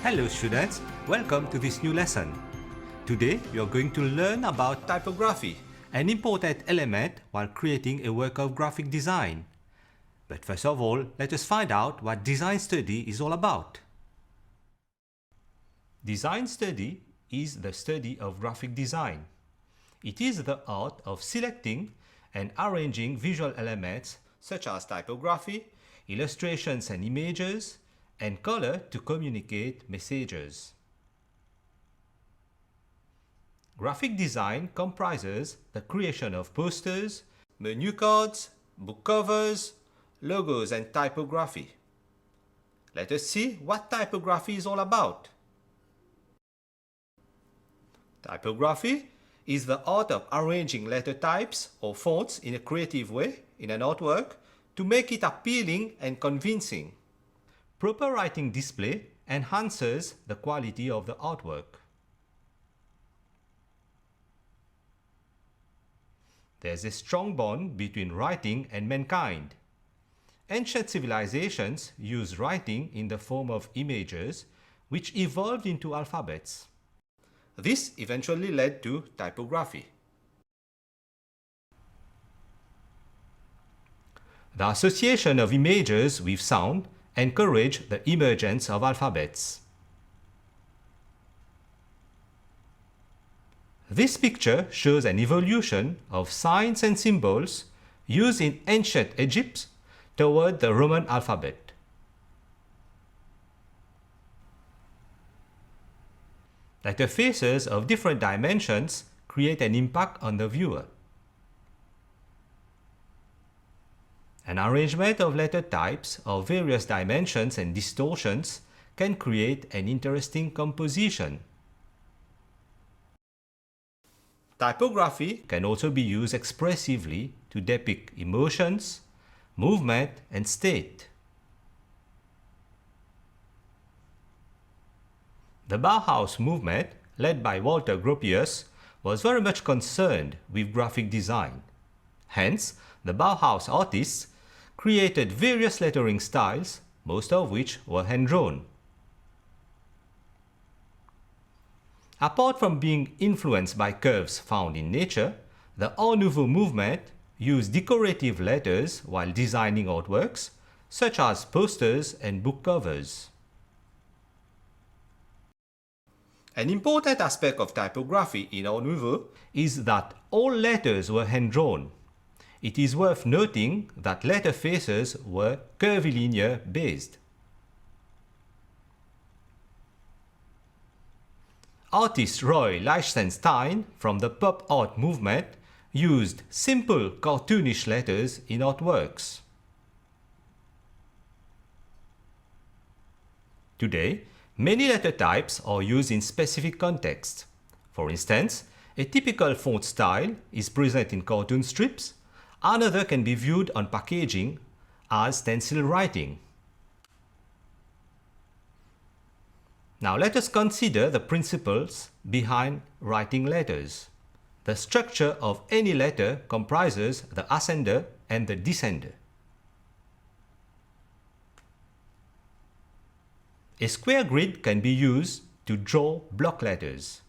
Hello students, welcome to this new lesson. Today you are going to learn about typography, an important element while creating a work of graphic design. But first of all, let us find out what design study is all about. Design study is the study of graphic design. It is the art of selecting and arranging visual elements such as typography, illustrations and images, and color to communicate messages. Graphic design comprises the creation of posters, menu cards, book covers, logos, and typography. Let us see what typography is all about. Typography is the art of arranging letter types or fonts in a creative way in an artwork to make it appealing and convincing. Proper writing display enhances the quality of the artwork. There's a strong bond between writing and mankind. Ancient civilizations used writing in the form of images, which evolved into alphabets. This eventually led to typography. The association of images with sound encouraged the emergence of alphabets. This picture shows an evolution of signs and symbols used in ancient Egypt toward the Roman alphabet. Letter faces of different dimensions create an impact on the viewer. An arrangement of letter types of various dimensions and distortions can create an interesting composition. Typography can also be used expressively to depict emotions, movement, and state. The Bauhaus movement, led by Walter Gropius, was very much concerned with graphic design. Hence, the Bauhaus artists created various lettering styles, most of which were hand-drawn. Apart from being influenced by curves found in nature, the Art Nouveau movement used decorative letters while designing artworks, such as posters and book covers. An important aspect of typography in Art Nouveau is that all letters were hand-drawn. It is worth noting that letter faces were curvilinear based. Artist Roy Lichtenstein from the pop art movement used simple cartoonish letters in artworks. Today, many letter types are used in specific contexts. For instance, a typical font style is present in cartoon strips. Another can be viewed on packaging as stencil writing. Now let us consider the principles behind writing letters. The structure of any letter comprises the ascender and the descender. A square grid can be used to draw block letters.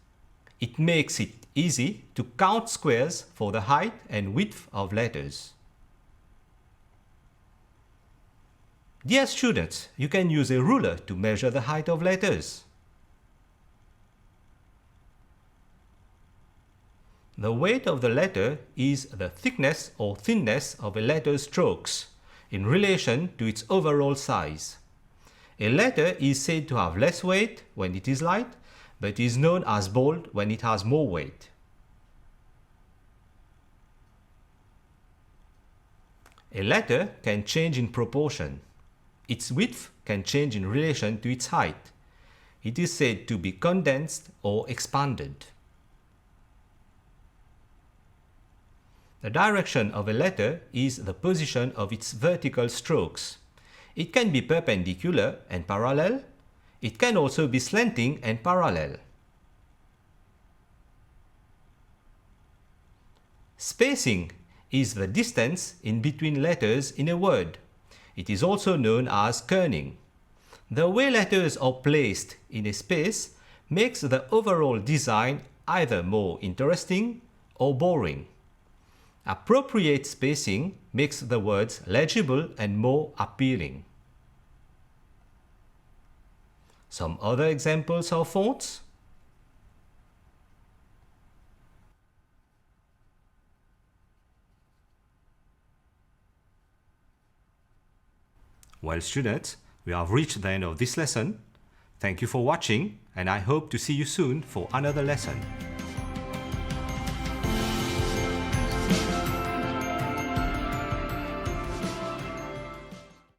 It makes it easy to count squares for the height and width of letters. Dear students, you can use a ruler to measure the height of letters. The weight of the letter is the thickness or thinness of a letter's strokes in relation to its overall size. A letter is said to have less weight when it is light, but is known as bold when it has more weight. A letter can change in proportion. Its width can change in relation to its height. It is said to be condensed or expanded. The direction of a letter is the position of its vertical strokes. It can be perpendicular and parallel. It can also be slanting and parallel. Spacing is the distance in between letters in a word. It is also known as kerning. The way letters are placed in a space makes the overall design either more interesting or boring. Appropriate spacing makes the words legible and more appealing. Some other examples of fonts. Well, students, we have reached the end of this lesson. Thank you for watching, and I hope to see you soon for another lesson.